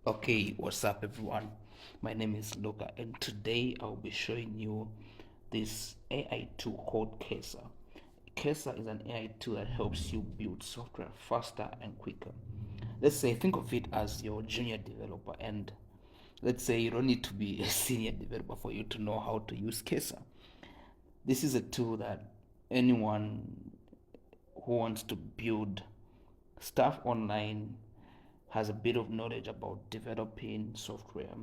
Okay, what's up everyone? My name is Luca and today I'll be showing you this AI tool called Kesa. Kesa is an AI tool that helps you build software faster and quicker. Let's say think of it as your junior developer, and let's say you don't need to be a senior developer for you to know how to use Kesa. This is a tool that anyone who wants to build stuff online, has a bit of knowledge about developing software,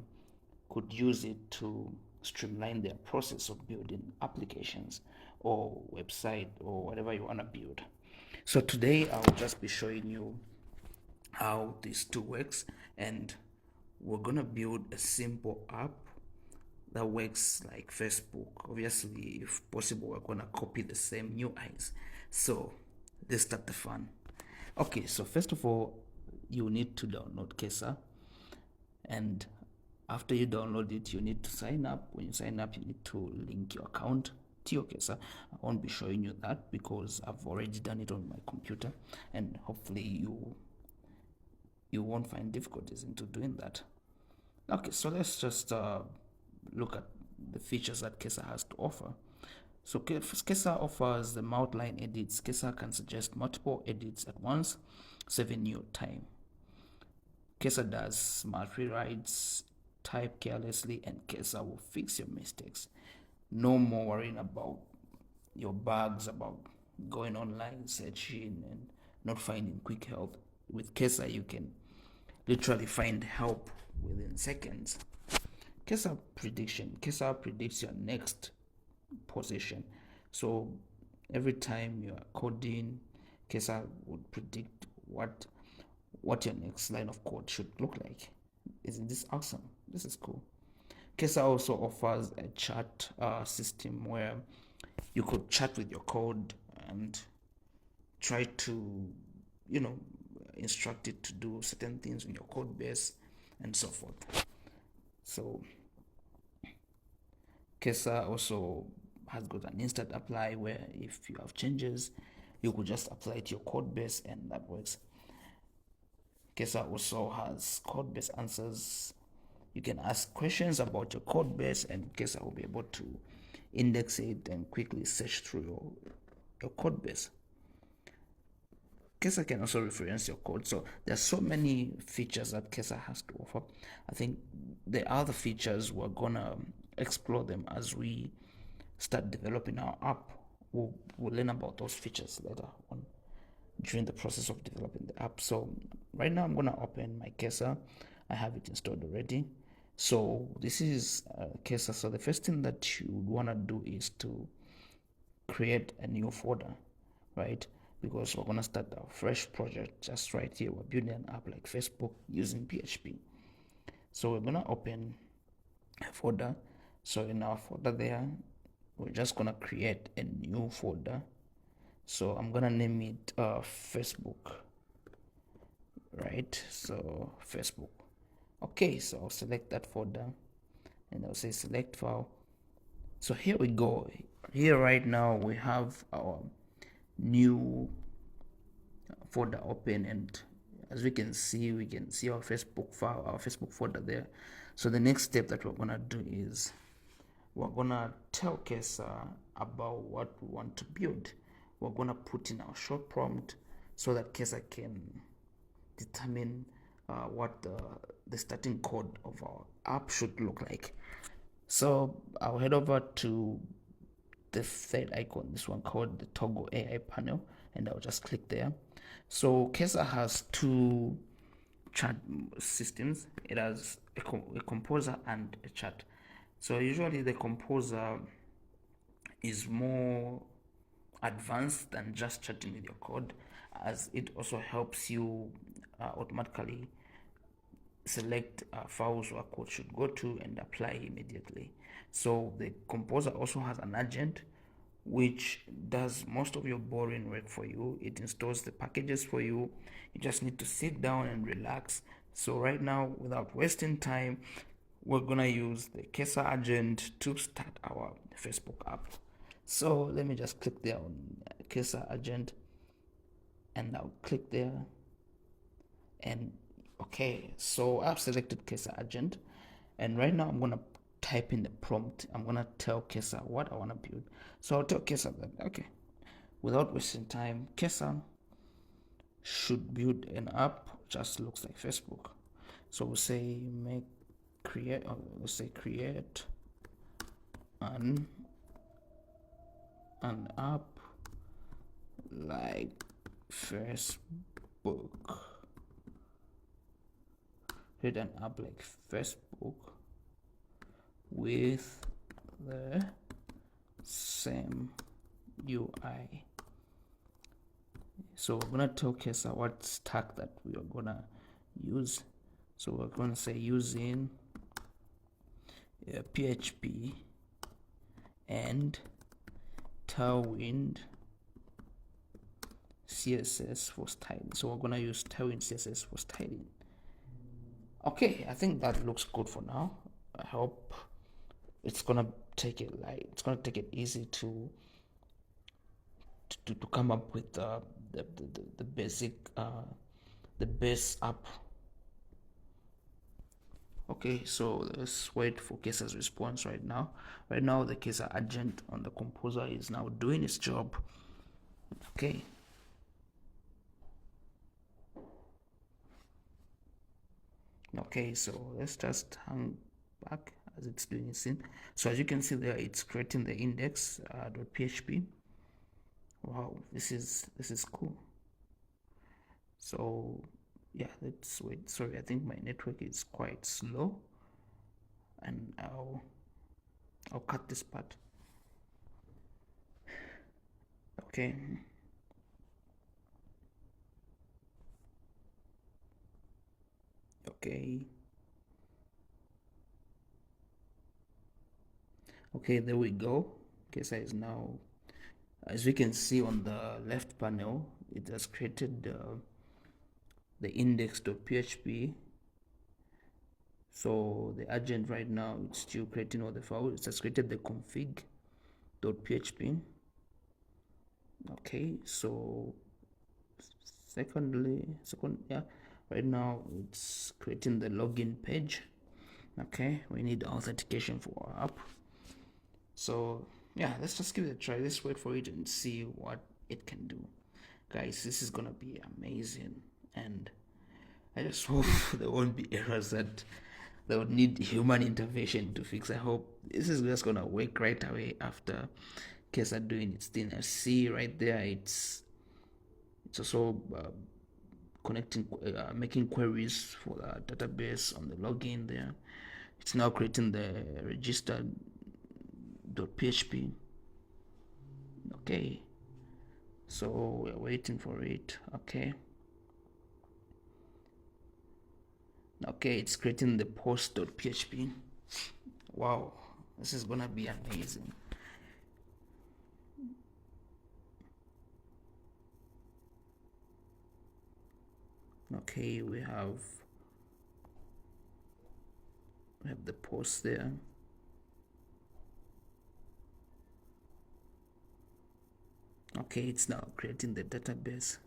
could use it to streamline their process of building applications or website or whatever you want to build. So today I'll just be showing you how this tool works, and we're gonna build a simple app that works like Facebook. Obviously, if possible, we're gonna copy the same UIs. So let's start the fun. Okay, so first of all, you need to download Kesa, and after you download it, you need to sign up. When you sign up, you need to link your account to your Kesa. I won't be showing you that because I've already done it on my computer, and hopefully you won't find difficulties into doing that. Okay, so let's just look at the features that Kesa has to offer. So Kesa offers the multi-line edits. Kesa can suggest multiple edits at once, saving you time. Kesa does smart rewrites, type carelessly, and Kesa will fix your mistakes. No more worrying about your bugs, about going online, searching, and not finding quick help. With Kesa, you can literally find help within seconds. Kesa predicts your next position. So every time you are coding, Kesa would predict what your next line of code should look like. Isn't this awesome? This is cool. Kesa also offers a chat system where you could chat with your code and try to, you know, instruct it to do certain things in your code base and so forth. So Kesa also has got an instant apply where if you have changes, you could just apply it to your code base and that works. Kesa also has code base answers. You can ask questions about your code base and Kesa will be able to index it and quickly search through your code base. Kesa can also reference your code. So there's so many features that Kesa has to offer. I think the other features we're gonna explore them as we start developing our app. We'll learn about those features later on during the process of developing the app. So right now I'm gonna open my Kesa. I have it installed already. So this is Kesa. So the first thing that you wanna do is to create a new folder, right? Because we're gonna start a fresh project just right here. We're building an app like Facebook using PHP. So we're gonna open a folder. So in our folder there, we're just gonna create a new folder. So I'm gonna name it Facebook, right? So Facebook. Okay, so I'll select that folder and I'll say select file. So here we go. Here right now we have our new folder open, and as we can see our Facebook file, our Facebook folder there. So the next step that we're gonna do is we're gonna tell Kesa about what we want to build. We're gonna put in our short prompt so that Kesa can determine what the starting code of our app should look like. So I'll head over to the third icon, this one called the toggle AI panel, and I'll just click there. So Kesa has two chat systems. It has a composer and a chat. So usually the composer is more advanced than just chatting with your code, as it also helps you automatically select files where code should go to and apply immediately. So the composer also has an agent which does most of your boring work for you. It installs the packages for you. You just need to sit down and relax. So right now, without wasting time, we're gonna use the Kesa agent to start our Facebook app. So let me just click there on Kesa agent, and I'll click there, and Okay, so I've selected Kesa agent, and right now I'm gonna type in the prompt. I'm gonna tell Kesa what I wanna build. So I'll tell Kesa that, okay, without wasting time, Kesa should build an app just looks like Facebook. So we'll say we'll say create an app like Facebook. Create an app like Facebook with the same UI. So we're gonna tell Kesa what stack that we are gonna use. So we're gonna say using PHP and Tailwind CSS for styling. So we're gonna use Tailwind CSS for styling. Okay, I think that looks good for now. I hope it's gonna take it easy to come up with the basic the base app. Okay, so let's wait for Kesa's response right now. Right now, the Kesa agent on the composer is now doing its job. Okay. Okay, so let's just hang back as it's doing its thing. So as you can see there, it's creating the index.php. Wow, this is cool. So yeah, let's wait. Sorry, I think my network is quite slow, and I'll cut this part. Okay. Okay. Okay, there we go. Kesa is now, as we can see on the left panel, it has created the index.php. So the agent right now, it's still creating all the files. It has created the config.php. Okay, so right now it's creating the login page. Okay, we need authentication for our app. So yeah, let's just give it a try. Let's wait for it and see what it can do. Guys, this is gonna be amazing, and I just hope there won't be errors that would need human intervention to fix. I hope this is just gonna work right away after Kesa doing its thing. I see right there, it's also connecting, making queries for the database on the login there. It's now creating the register.php. Okay, so we're waiting for it. Okay, it's creating the post.php. Wow, this is gonna be amazing. Okay, we have the post there. Okay, it's now creating the database.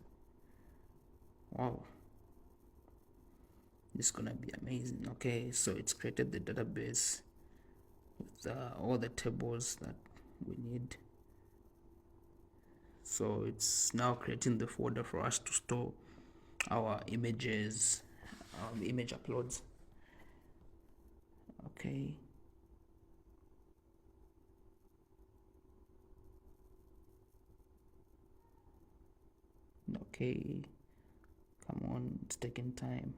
Wow, this is gonna be amazing. Okay, so it's created the database with all the tables that we need. So it's now creating the folder for us to store our images, the image uploads. Okay. Okay, come on, it's taking time.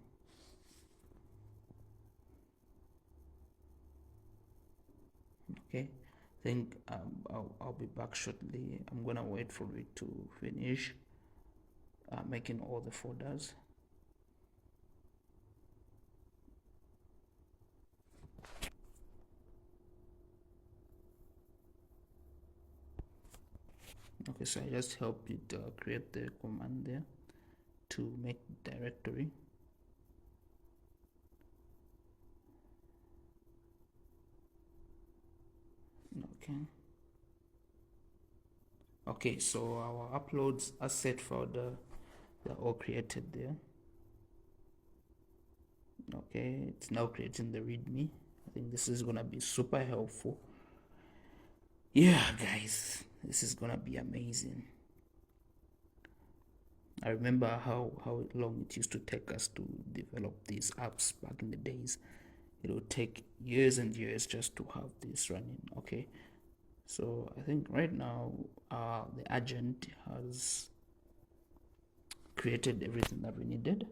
Okay, I think I'll be back shortly. I'm gonna wait for it to finish making all the folders. Okay, so I just helped it create the command there to make directory. Okay, so our uploads are set folder, they're all created there. Okay, it's now creating the readme. I think this is gonna be super helpful. Yeah, guys, this is gonna be amazing. I remember how long it used to take us to develop these apps back in the days. It would take years and years just to have this running. Okay, so I think right now the agent has created everything that we needed.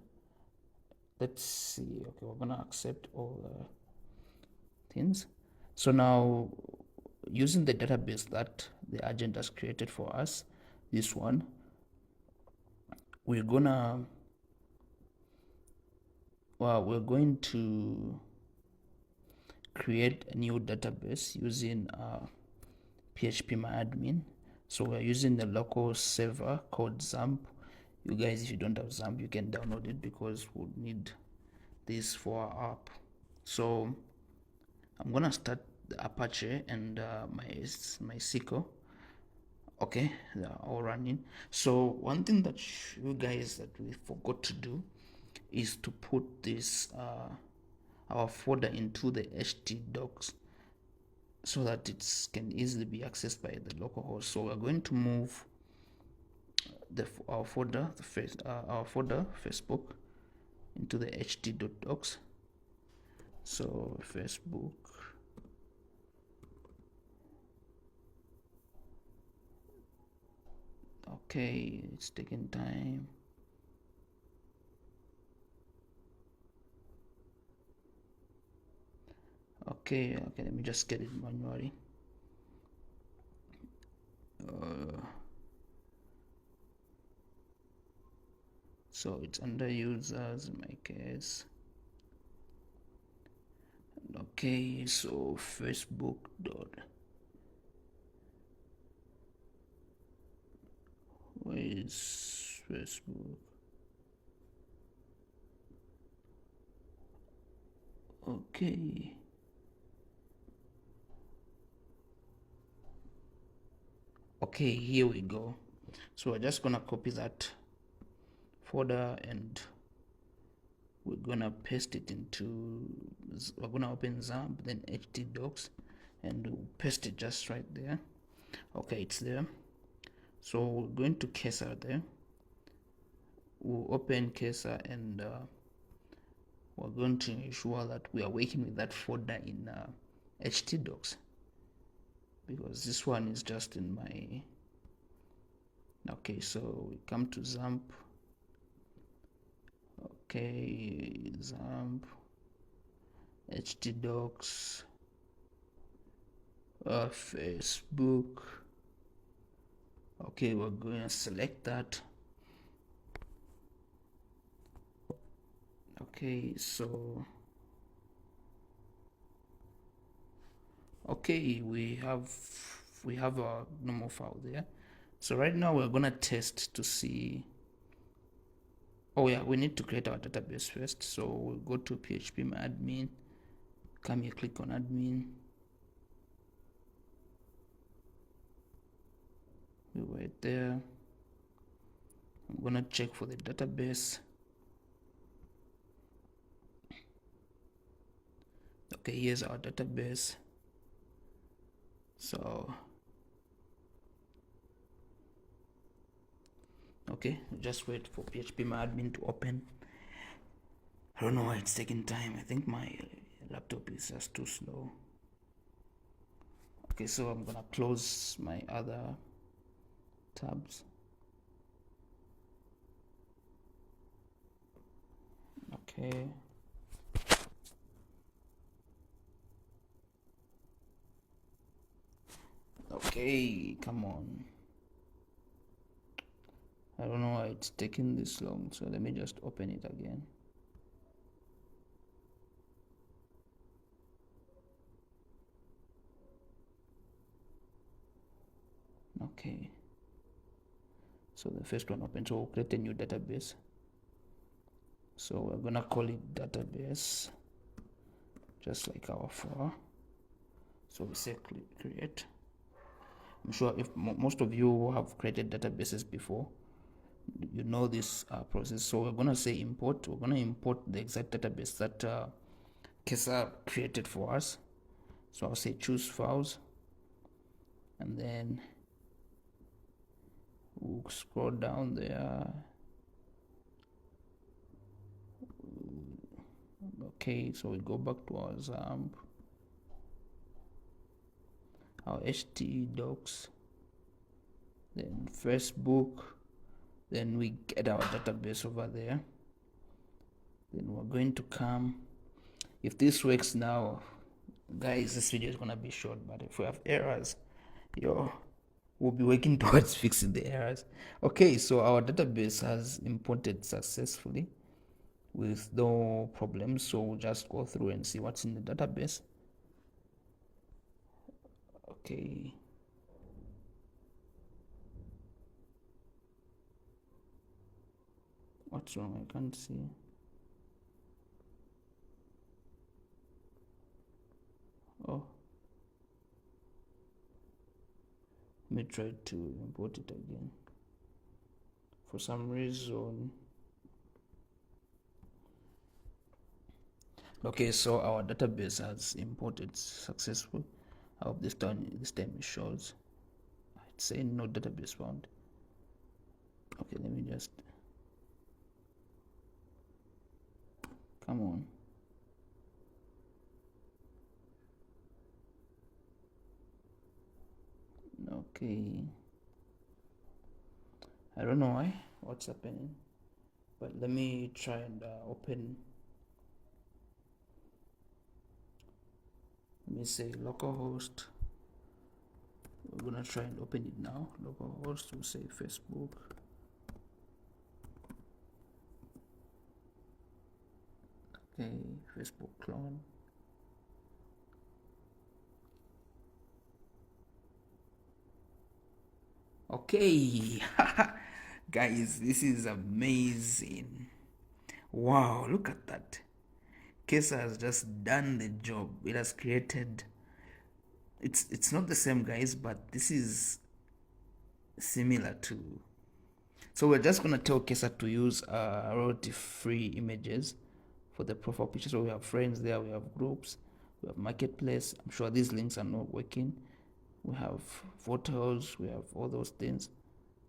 Let's see. Okay, we're gonna accept all the things. So now, using the database that the agent has created for us, this one, we're going to create a new database using phpMyAdmin. So we're using the local server called XAMPP. You guys, if you don't have XAMPP, you can download it because we'll need this for our app. So I'm gonna start the Apache and my MySQL. Okay, they're all running. So one thing that you guys that we forgot to do is to put this our folder into the htdocs so that it can easily be accessed by the localhost. So we're going to move our folder Facebook into the ht.docs. So Facebook, okay, it's taking time. Okay, let me just get it manually. So it's under users in my case. Okay, so Facebook dot, where is Facebook? Okay, here we go. So we're just gonna copy that folder and we're gonna paste it into, we're gonna open XAMPP, then htdocs, and we'll paste it just right there. Okay, it's there. So we're going to Cursor there. We'll open Cursor and we're going to ensure that we are working with that folder in htdocs, because this one is just in my. Okay, so we come to XAMPP. Okay, XAMPP, htdocs, Facebook. Okay, we're going to select that. Okay, so okay, we have a normal file there. So right now we're gonna test to see. Oh yeah, we need to create our database first. So we'll go to phpMyAdmin, come here, click on admin. We wait there. I'm gonna check for the database. Okay, here's our database. So okay, just wait for phpMyAdmin to open. I don't know why it's taking time. I think my laptop is just too slow. Okay, so I'm gonna close my other tabs. Okay. Okay, come on. I don't know why it's taking this long, so let me just open it again. Okay, so the first one open, so we'll create a new database. So we're gonna call it database, just like our for. So we say create. I'm sure if most of you have created databases before, you know this process. So we're going to say import. We're going to import the exact database that Kesa created for us. So I'll say choose files, and then we'll scroll down there. Okay, so we go back to our XAMPP, our htdocs, then Facebook, then we get our database over there. Then we're going to come, if this works now, guys, this video is gonna be short, but if we have errors, we'll be working towards fixing the errors. Okay, so our database has imported successfully with no problems. So we'll just go through and see what's in the database. Okay. What's wrong? I can't see. Oh. Let me try to import it again. For some reason. Okay, so our database has imported successfully. I hope this time it shows. It's saying no database found. Okay, let me just, come on. Okay, I don't know what's happening, but let me try and open. Let me say localhost. We're gonna try and open it now. Localhost, we'll say Facebook. Okay, Facebook clone. Okay, guys, this is amazing. Wow, look at that. Kesa has just done the job. It has created, it's not the same, guys, but this is similar to, so we're just gonna tell Kesa to use royalty free images for the profile picture. So we have friends there, we have groups, we have marketplace. I'm sure these links are not working. We have photos, we have all those things,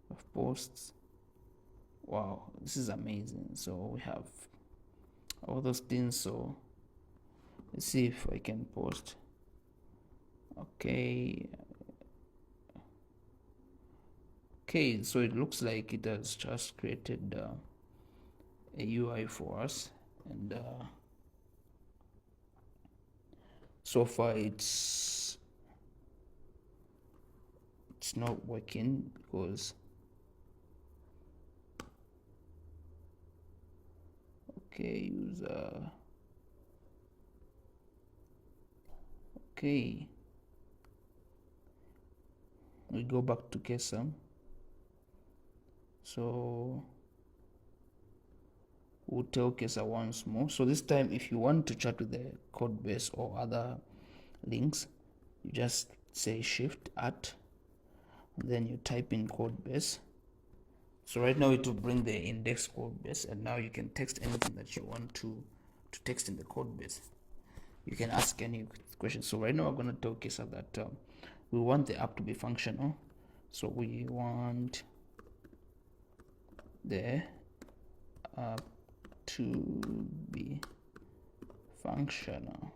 we have posts. Wow, this is amazing. So we have all those things. So let's see if I can post. Okay, so it looks like it has just created a UI for us, and so far it's not working because, okay, user, okay, we go back to Kesa. So we'll tell Kesa once more. So this time, if you want to chat with the code base or other links, you just say shift at, then you type in code base. So right now it will bring the index code base, and now you can text anything that you want to text in the code base. You can ask any questions. So right now I'm going to tell Kesa that we want the app to be functional. So we want the app to be functional.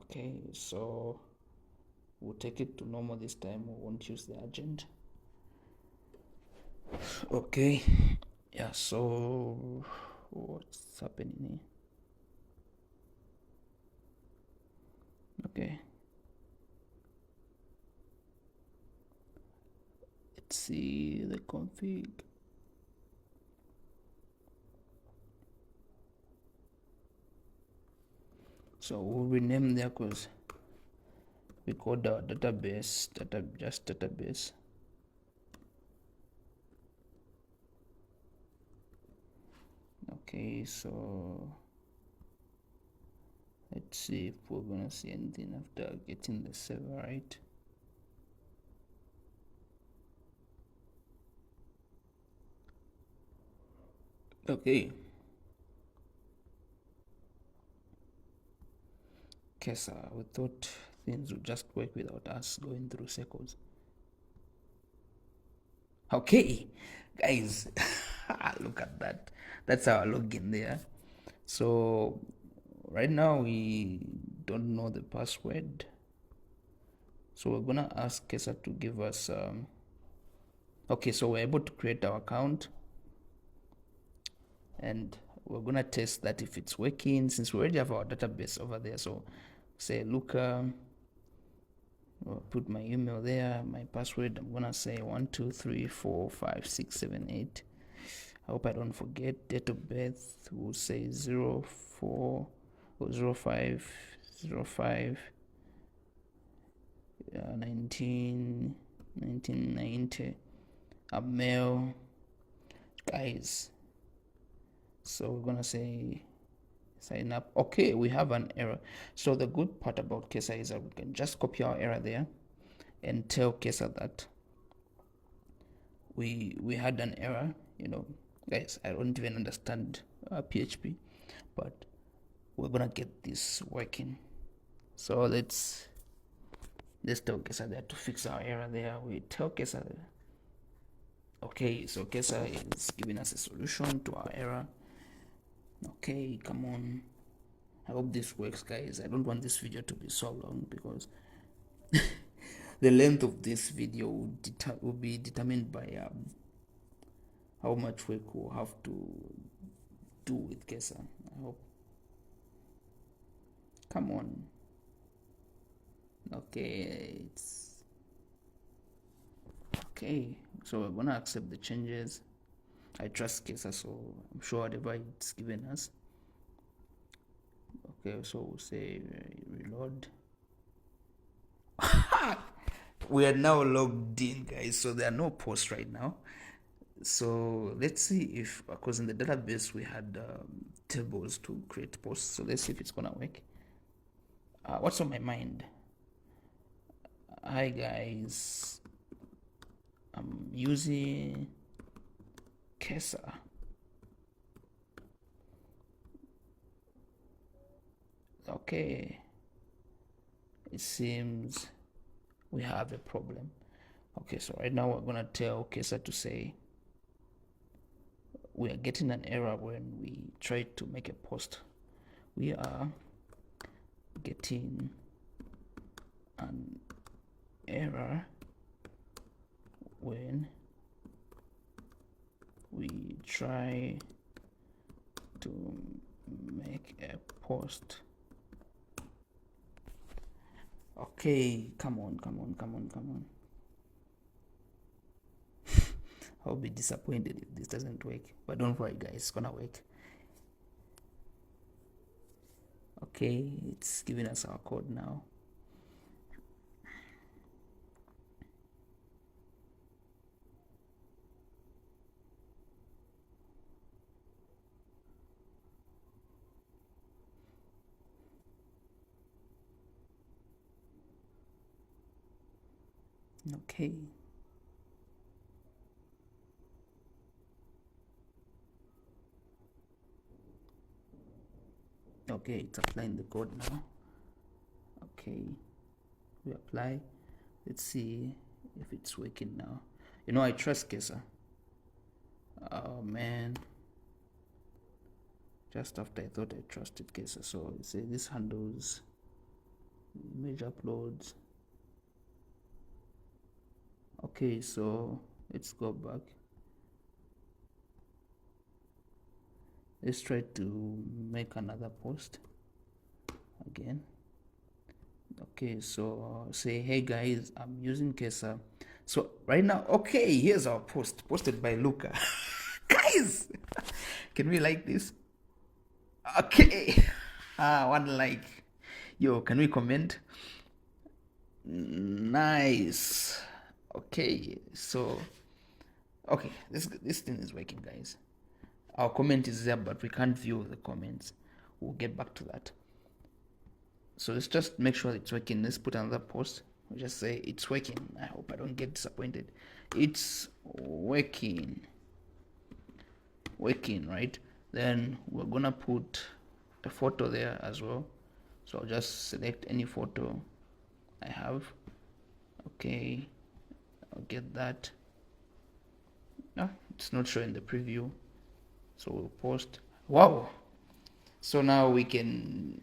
Okay, so we'll take it to normal this time. We won't use the agent. Okay, yeah, so what's happening here? Okay, let's see the config. So we'll rename there because we called our database just database. Okay, so let's see if we're gonna see anything after getting the server right. Okay. Kesa, we thought things would just work without us going through circles. Okay, guys, look at that. That's our login there. So right now we don't know the password. So we're gonna ask Kesa to give us, okay, so we're able to create our account and we're gonna test that if it's working since we already have our database over there. So say Luca, I'll put my email there, my password. I'm gonna say 1234567 I hope I don't forget. Date of birth, we'll say 04 or 05 1990. I'm male, guys. So we're gonna say sign up. Okay, we have an error. So the good part about Kesa is that we can just copy our error there and tell Kesa that we had an error. You know, guys, I don't even understand PHP, but we're gonna get this working. So let's tell Kesa there to fix our error there. We tell Kesa there. Okay, so Kesa is giving us a solution to our error. Okay, come on. I hope this works, guys. I don't want this video to be so long because the length of this video will be determined by how much work we'll have to do with Kesa. I hope. Come on. Okay, it's okay. So we're gonna accept the changes. I trust Kesa, so I'm sure whatever it's given us. Okay, so we'll say reload. We are now logged in, guys, so there are no posts right now. So let's see if, because in the database we had tables to create posts, so let's see if it's gonna work. What's on my mind? Hi guys, I'm using Kesa. Okay, it seems we have a problem. Okay, so right now we're gonna tell Kesa to say we are getting an error when we try to make a post. We are getting an error when we try to make a post. Okay, come on. I'll be disappointed if this doesn't work, but don't worry guys, it's gonna work. Okay, it's giving us our code now. Okay. Okay, it's applying the code now. Okay, we apply. Let's see if it's working now. You know, I trust Kesa. Oh man, just after I thought I trusted Kesa. So it says this handles image uploads. Okay, so let's go back. Let's try to make another post again. Okay, so say, hey guys, I'm using Kesa. So right now, okay, here's our post posted by Luca. Guys, can we like this? Okay, one like. Yo, can we comment? Nice. Okay, so okay, this thing is working, guys. Our comment is there, but we can't view the comments. We'll get back to that. So let's just make sure it's working. Let's put another post. We'll just say it's working. I hope I don't get disappointed. It's working. working, right? Then we're gonna put a photo there as well. So I'll just select any photo I have. Okay, I'll get that. No, it's not showing the preview. So we'll post. Wow. So now we can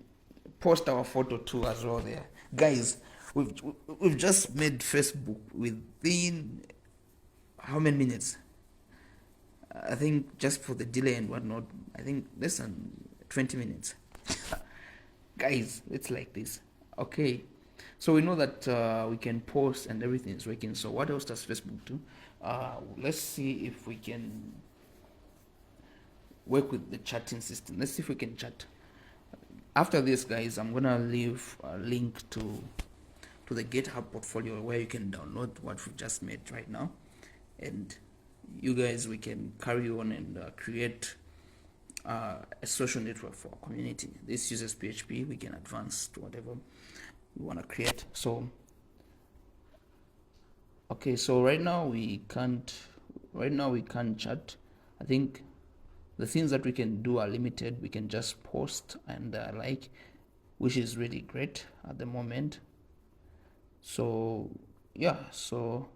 post our photo too as well there. Guys, we've just made Facebook within how many minutes? I think just for the delay and whatnot, I think less than 20 minutes. Guys, it's like this. Okay, so we know that we can post and everything is working. So what else does Facebook do? Let's see if we can work with the chatting system. Let's see if we can chat. After this, guys, I'm gonna leave a link to the GitHub portfolio where you can download what we've just made right now, and you guys, we can carry on and create a social network for our community. This uses PHP. We can advance to whatever we want to create. So okay, so right now we can't chat. I think the things that we can do are limited. We can just post and like, which is really great at the moment. So yeah, so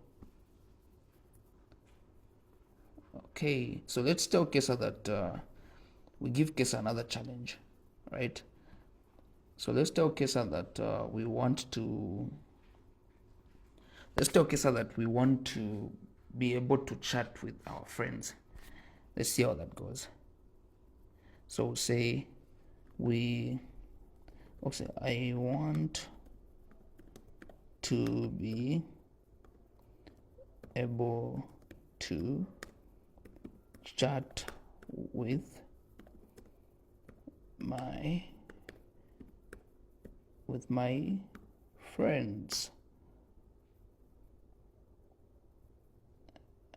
okay, so let's tell Kesa that we give Kesa another challenge, right? So let's tell Kesa that we want to be able to chat with our friends. Let's see how that goes. So say I want to be able to chat with my friends.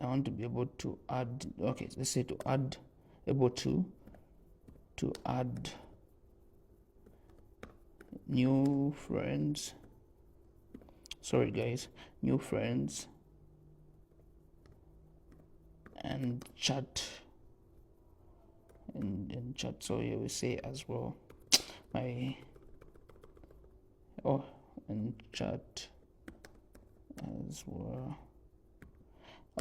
I want to be able to add, okay, let's say to add, able to add new friends. Sorry guys, new friends and chat and chat. So here we say as well and chat as well.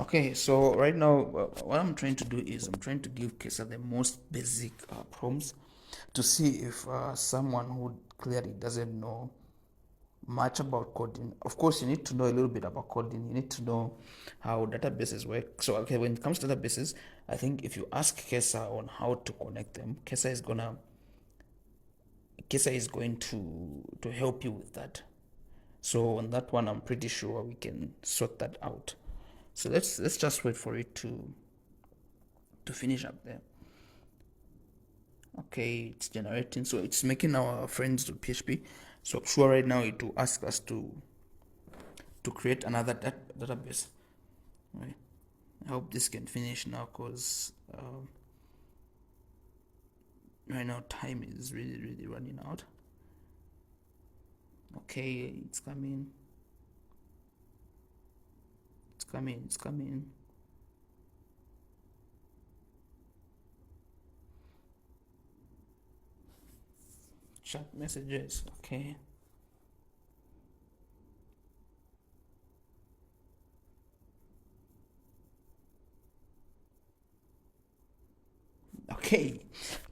Okay, so right now what I'm trying to do is I'm trying to give Kesa the most basic prompts to see if someone who clearly doesn't know much about coding. Of course, you need to know a little bit about coding. You need to know how databases work. So okay, when it comes to databases, I think if you ask Kesa on how to connect them, Kesa is going to help you with that. So on that one, I'm pretty sure we can sort that out. So let's just wait for it to finish up there. Okay, it's generating, so it's making our friends do PHP. So I'm sure right now it will ask us to create another database. Right. I hope this can finish now, because right now time is really running out. Okay, it's coming. It's coming. Chat messages. Okay. Okay,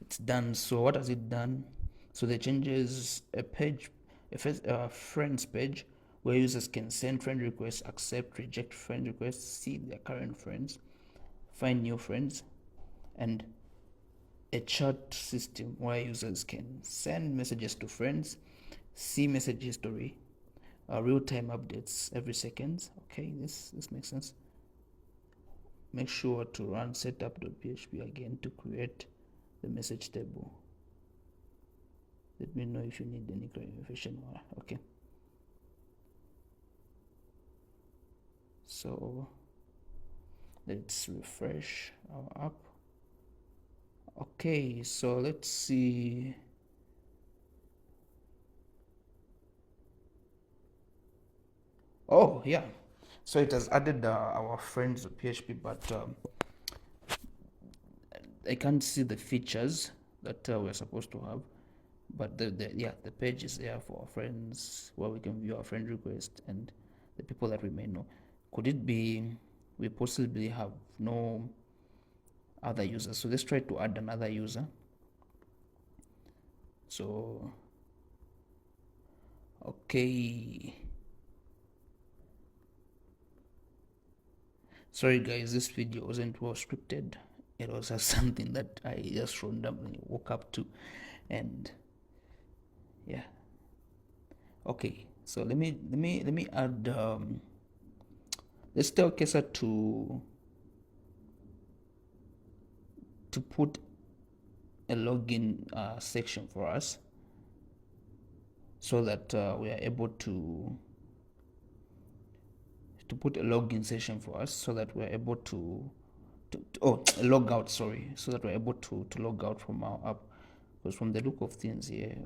it's done. So what has it done? So the changes a friends page where users can send friend requests, accept, reject friend requests, see their current friends, find new friends, and a chat system where users can send messages to friends, see message history, real-time updates every second. Okay, this makes sense. Make sure to run setup.php again to create the message table. Let me know if you need any clarification. Okay, so let's refresh our app. Okay, so let's see. Oh yeah, so it has added our friends to PHP, but I can't see the features that we're supposed to have, but the page is there for our friends, where we can view our friend request and the people that we may know. Could it be we possibly have no other users? So let's try to add another user. So okay, sorry guys, this video wasn't well scripted. It was just something that I just randomly woke up to, and yeah. Okay, so let me add let's tell Kesa to put a login section for us, so that we are able to put a login session for us, so that we're able to log out, sorry, so that we're able to log out from our app, because from the look of things here,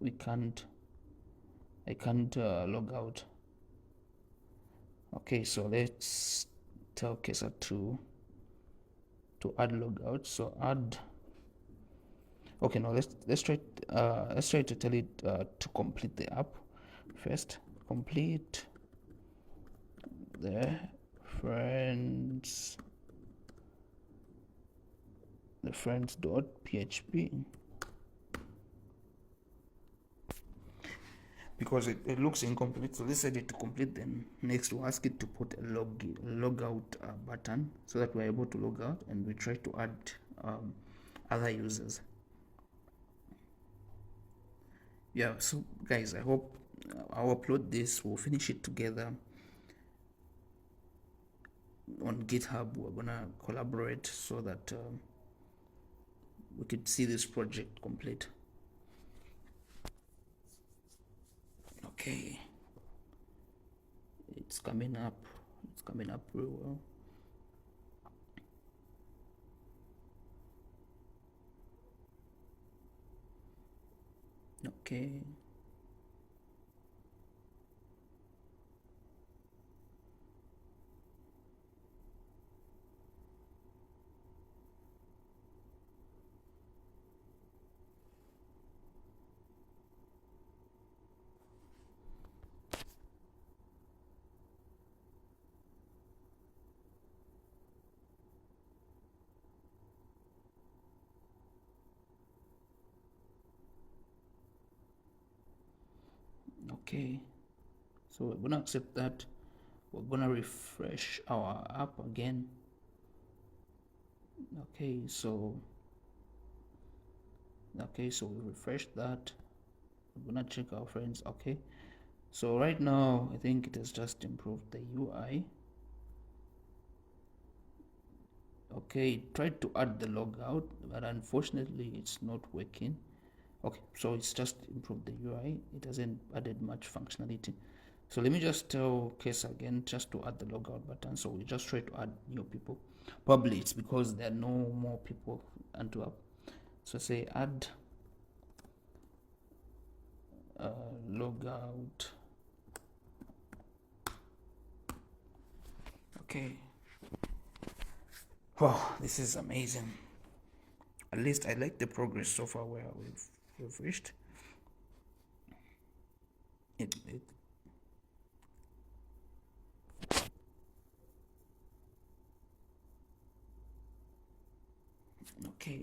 I can't log out. Okay, so let's tell Kesa to add logout. So add. Okay, now let's try to tell it to complete the app first. Complete the friends.php, because it looks incomplete. So let's set it to complete. Then next we'll ask it to put a logout button, so that we're able to log out, and we try to add other users. Yeah, so guys, I hope I'll upload this, we'll finish it together on GitHub. We're gonna collaborate so that we could see this project complete. Okay, it's coming up real well. Okay, okay, so we're gonna accept that. We're gonna refresh our app again. Okay, so we refreshed that. We're gonna check our friends. Okay, so right now I think it has just improved the UI. Okay, tried to add the logout, but unfortunately it's not working. Okay, so it's just improved the UI. It hasn't added much functionality. So let me just tell Case again just to add the logout button. So we just try to add new people. Probably it's because there are no more people onto app. So say add logout. Okay. Wow, this is amazing. At least I like the progress so far where we've reached. It okay.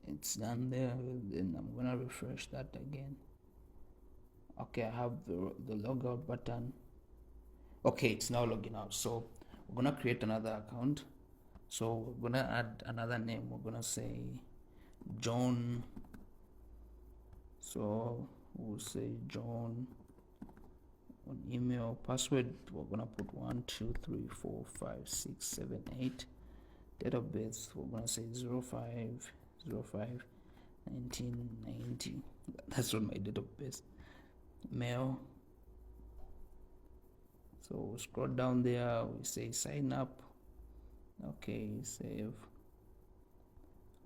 It's done there. Then I'm gonna refresh that again. Okay, I have the logout button. Okay, it's now logging out. So we're gonna create another account. So we're gonna add another name. We're gonna say John. So we'll say John. On email, password, we're gonna put 1 2 3 4 5 6 7 8. Date of birth, we're gonna say 05 05 1990. That's not my date of birth. Mail. So we'll scroll down there, we say sign up. Okay, save.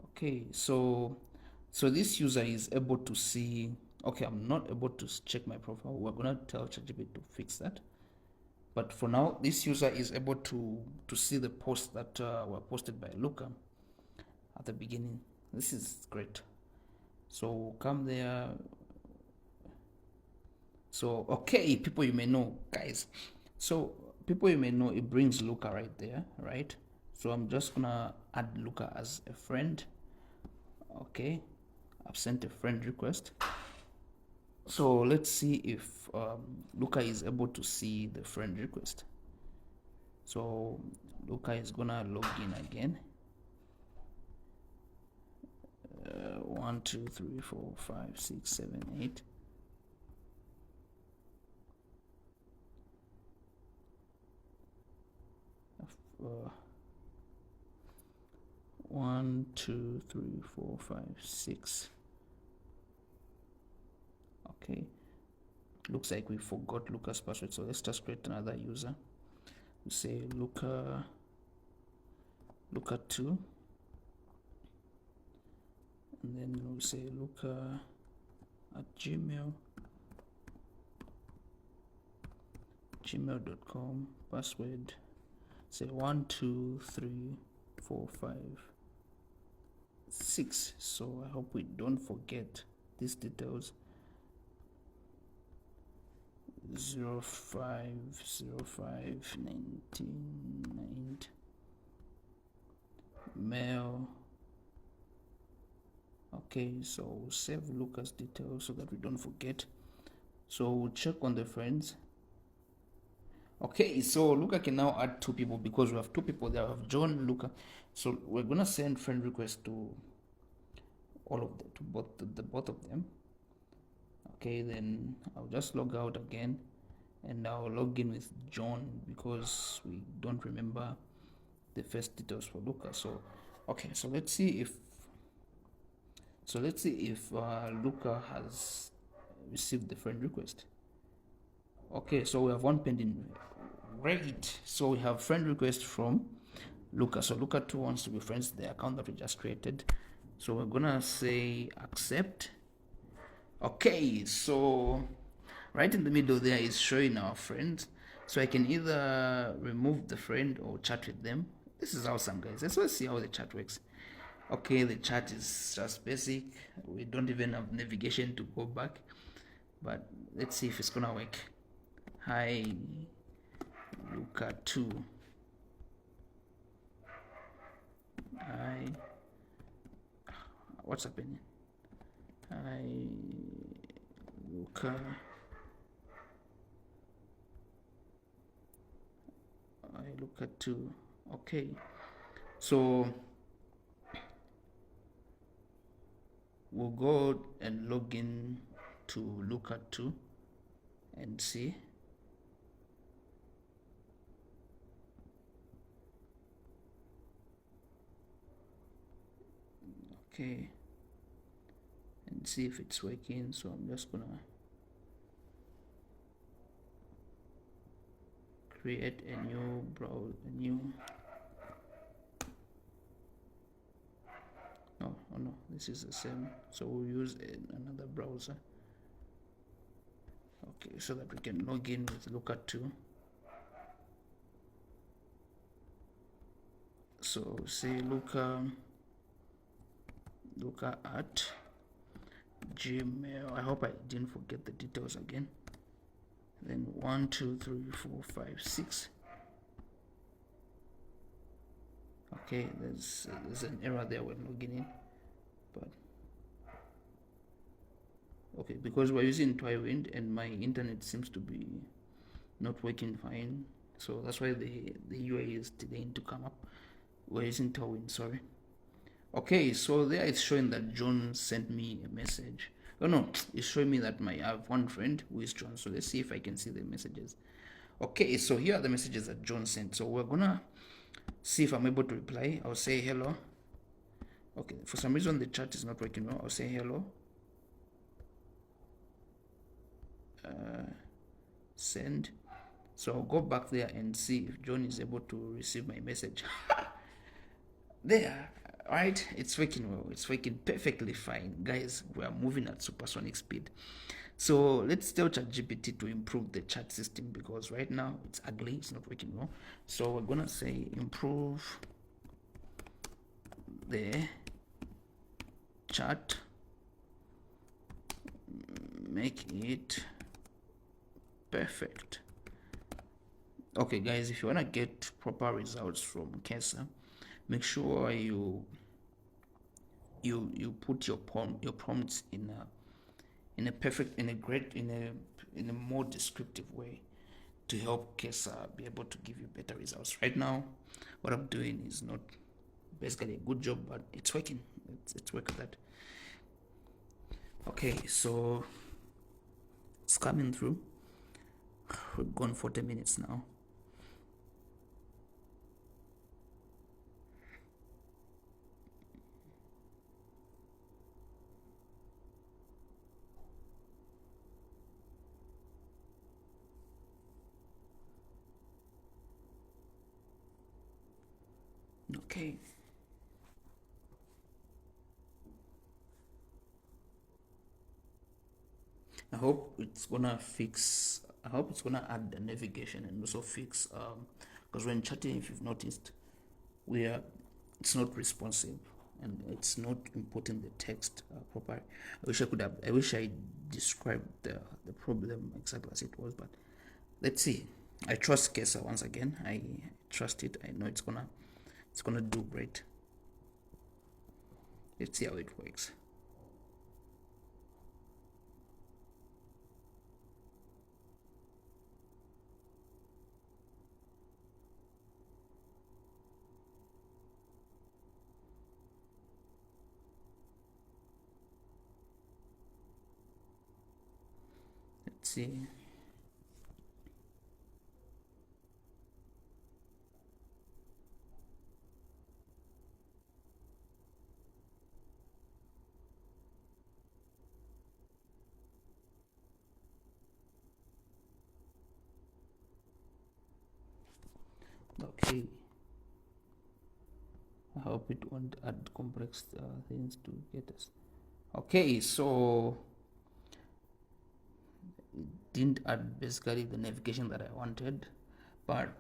Okay, so this user is able to see. Okay, I'm not able to check my profile. We're gonna tell ChatGPT to fix that. But for now, this user is able to see the posts that were posted by Luca at the beginning. This is great. So come there. So okay, people you may know, guys. So people you may know, it brings Luca right there, right? So I'm just gonna add Luca as a friend. Okay, I've sent a friend request. So let's see if Luca is able to see the friend request. So Luca is gonna log in again. 1 2 3 4 5 6 7 8. Uh, 1 2 3 4 5 6. Okay, looks like we forgot Luca's password, so let's just create another user. We say Luca 2, and then we'll say Luca at gmail.com. Password, say 1 2 3 4 5 6. So I hope we don't forget these details. 05051990 mail. Okay, so we'll save Luca's details so that we don't forget. So we'll check on the friends. Okay, so Luca can now add 2 people because we have 2 people there. We have John, Luca. So we're gonna send friend request to all of them, to both of them. Okay, then I'll just log out again, and I'll log in with John because we don't remember the first details for Luca. So okay, so let's see if Luca has received the friend request. Okay, so we have one pending. Great. So we have friend request from Luca. So Luca 2 wants to be friends with the account that we just created. So we're gonna say accept. Okay, so right in the middle there is showing our friends. So I can either remove the friend or chat with them. This is awesome, guys. Let's see how the chat works. Okay, the chat is just basic. We don't even have navigation to go back. But let's see if it's gonna work. Hi, Luca 2. Hi. What's happening? Hi, Luca. Hi, Luca 2. Okay. So we'll go and log in to Luca 2 and see. Okay, and see if it's working. So I'm just gonna create a new browser, oh no, this is the same, so we'll use another browser. Okay, so that we can log in with Luca 2. So say Luca at Gmail. I hope I didn't forget the details again. Then 1 2 3 4 5 6. Okay, there's an error there when logging in, but okay, because we're using Twiwind and my internet seems to be not working fine, so that's why the UI is delaying to come up. We're using Twiwind, sorry. Okay, so there it's showing that John sent me a message. Oh no, it's showing me that I have one friend who is John. So let's see if I can see the messages. Okay, so here are the messages that John sent. So we're gonna see if I'm able to reply. I'll say hello. Okay, for some reason the chat is not working well. I'll say hello. Send. So I'll go back there and see if John is able to receive my message. There, right? It's working well. It's working perfectly fine. Guys, we are moving at supersonic speed. So let's tell ChatGPT to improve the chat system, because right now it's ugly, it's not working well. So we're gonna say improve the chat, make it perfect. Okay guys, if you want to get proper results from Cursor, make sure you put your prompts in a perfect, in a more descriptive way, to help Cursor be able to give you better results. Right now what I'm doing is not basically a good job, but it's working. It's working that. Okay, so it's coming through. We've gone 40 minutes now. Okay. I hope it's gonna fix. I hope it's gonna add the navigation and also fix. Because when chatting, if you've noticed, we are it's not responsive and it's not importing the text properly. I wish I could have. I wish I described the problem exactly as it was, but let's see. I trust Cursor once again. I trust it. I know it's gonna do great. Let's see how it works. Let's see. Okay. I hope it won't add complex things to get us. Okay, so it didn't add basically the navigation that I wanted, but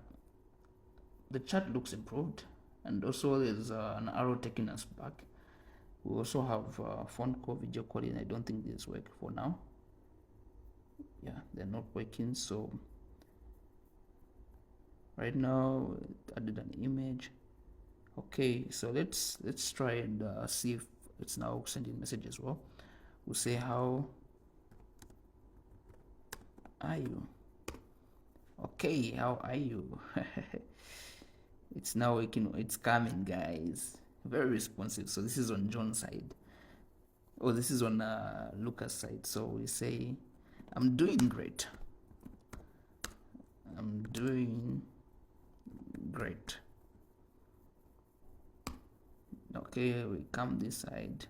the chat looks improved, and also there's an arrow taking us back. We also have phone call, video calling. I don't think these work for now. Yeah, they're not working. So right now it added an image. Okay, so let's try and see if it's now sending message as well. We'll say, how are you? Okay, how are you? It's now working. It's coming, guys. Very responsive. So this is on John's side. Oh, this is on Lucas' side. So we say, I'm doing great. I'm doing great. Okay, we come this side.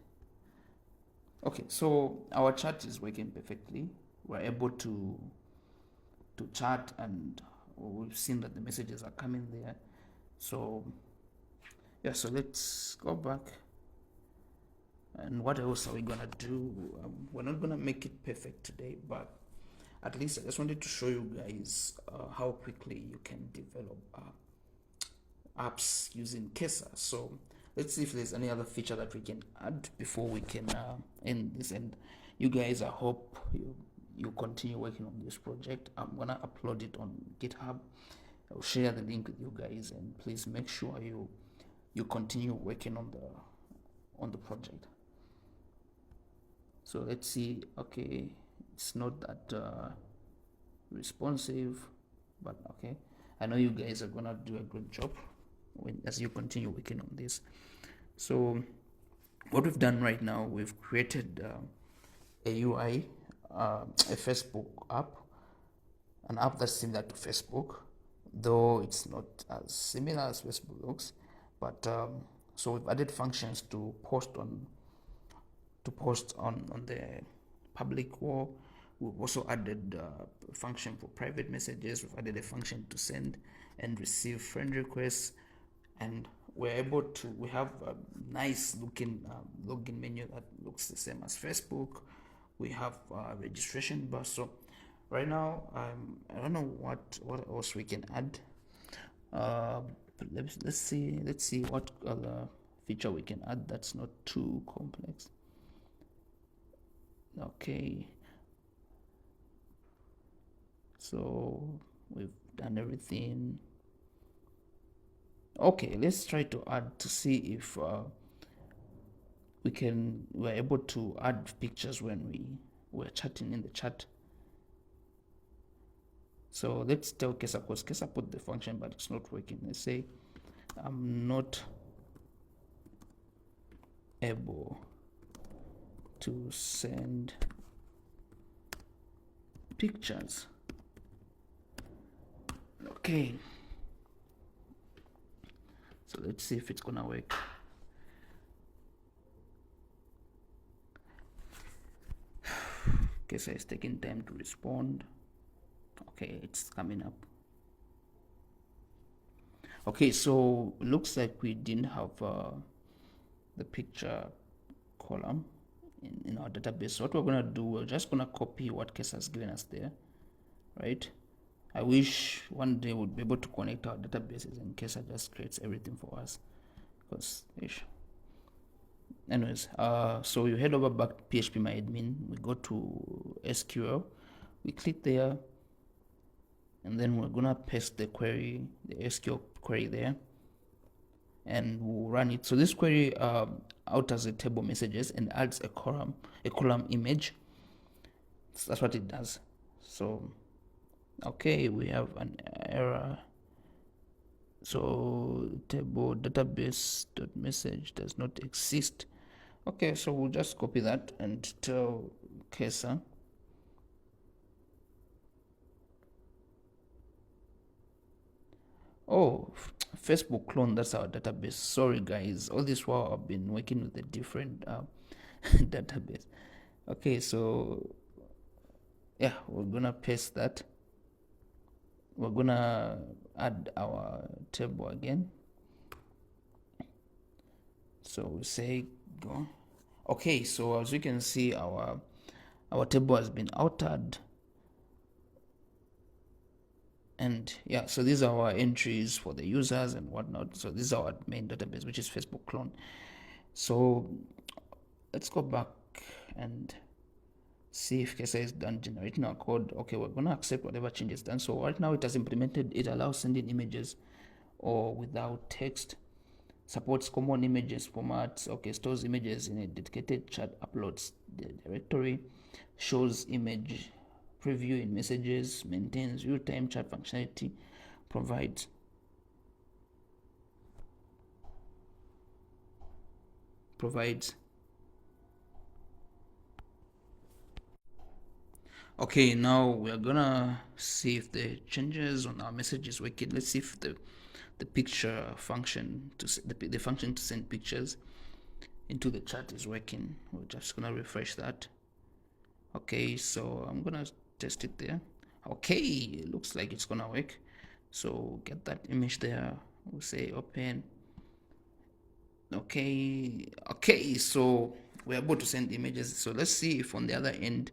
Okay, so our chat is working perfectly. We're able to chat, and we've seen that the messages are coming there. So yeah, so let's go back. And what else are we gonna do? We're not gonna make it perfect today, but at least I just wanted to show you guys how quickly you can develop apps using Cursor. So let's see if there's any other feature that we can add before we can end this. And you guys, I hope you continue working on this project. I'm gonna upload it on GitHub. I'll share the link with you guys, and please make sure you continue working on the project. So let's see. Okay, it's not that responsive, but okay, I know you guys are gonna do a good job as you continue working on this. So what we've done right now, we've created a UI, a Facebook app, an app that's similar to Facebook, though it's not as similar as Facebook looks. But so we've added functions to post on the public wall. We've also added a function for private messages. We've added a function to send and receive friend requests, and we have a nice looking login menu that looks the same as Facebook. we have registration bar. So right now I don't know what else we can add. But let's see what other feature we can add that's not too complex. Okay, so we've done everything. Okay, let's try to add to see if we're able to add pictures when we're chatting in the chat. So let's tell Kesa, because Kesa put the function but it's not working. Let's say I'm not able to send pictures. Okay, so let's see if it's gonna work. Kesa is taking time to respond. Okay, it's coming up. Okay, so looks like we didn't have the picture column in our database. So what we're gonna do, we're just gonna copy what Kesa has given us there, right? I wish one day we'd be able to connect our databases and Kesa just creates everything for us, because anyways, so you head over back to phpMyAdmin, we go to SQL, we click there, and then we're gonna paste the query, the SQL query there, and we'll run it. So this query alters the table messages and adds a column image. So that's what it does. So okay, we have an error. So table database.message does not exist. Okay, so we'll just copy that and tell Kesa. Oh, Facebook clone, that's our database. Sorry guys, all this while I've been working with a different database. Okay, so yeah, we're gonna paste that. We're gonna add our table again. So we say go. Okay, so as you can see, our table has been altered. And yeah, so these are our entries for the users and whatnot. So this is our main database, which is Facebook clone. So let's go back and see if Kesa is done generating our code. Okay, we're gonna accept whatever changes done. So right now it has implemented, it allows sending images or without text, supports common images formats. Okay, stores images in a dedicated chat, uploads the directory, shows image preview in messages, maintains real-time chat functionality, provides okay, now we're gonna see if the changes on our message is working. Let's see if the picture function the function to send pictures into the chat is working. We're just gonna refresh that. Okay, so I'm gonna test it there. Okay, it looks like it's gonna work. So get that image there. We'll say open. Okay, so we're able to send images. So let's see if on the other end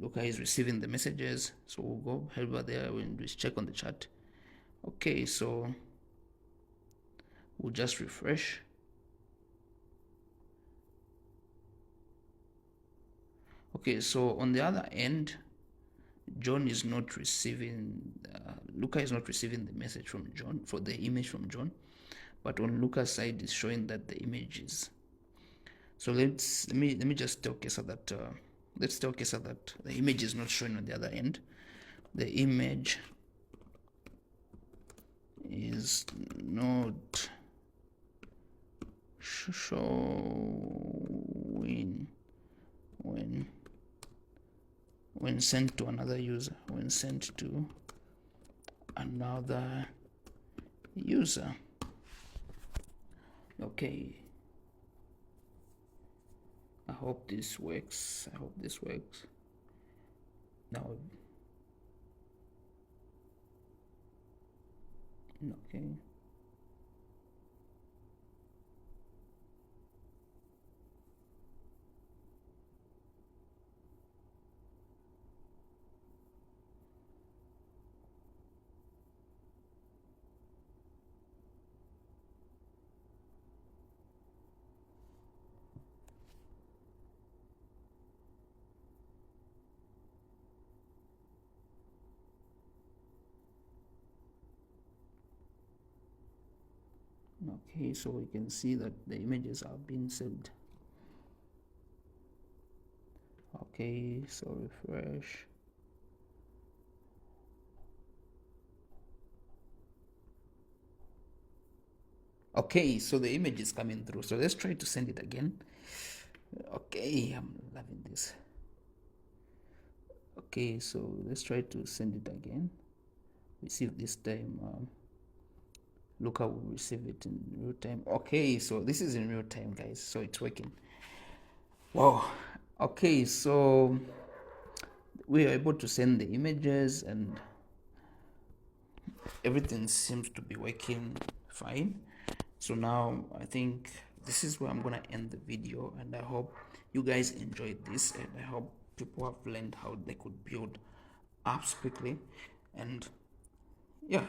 Luca is receiving the messages. So we'll go head over there and just check on the chat. Okay, so we'll just refresh. Okay, so on the other end, John is not receiving, Luca is not receiving the message from John, for the image from John, but on Luca's side is showing that the image is. So let me just tell Kesa that let's tell Kesa that the image is not showing on the other end. The image is not showing when sent to another user, when sent to another user. Okay, I hope this works. Now, okay. Okay, so we can see that the images are being saved. Okay, so refresh. Okay, so the image is coming through. So let's try to send it again. Okay, I'm loving this. Okay, so let's try to send it again. We see if this time Luca will receive it in real time. Okay, so this is in real time, guys, so it's working. Wow. Okay, so we are able to send the images and everything seems to be working fine. So now I think this is where I'm gonna end the video, and I hope you guys enjoyed this, and I hope people have learned how they could build apps quickly. And yeah,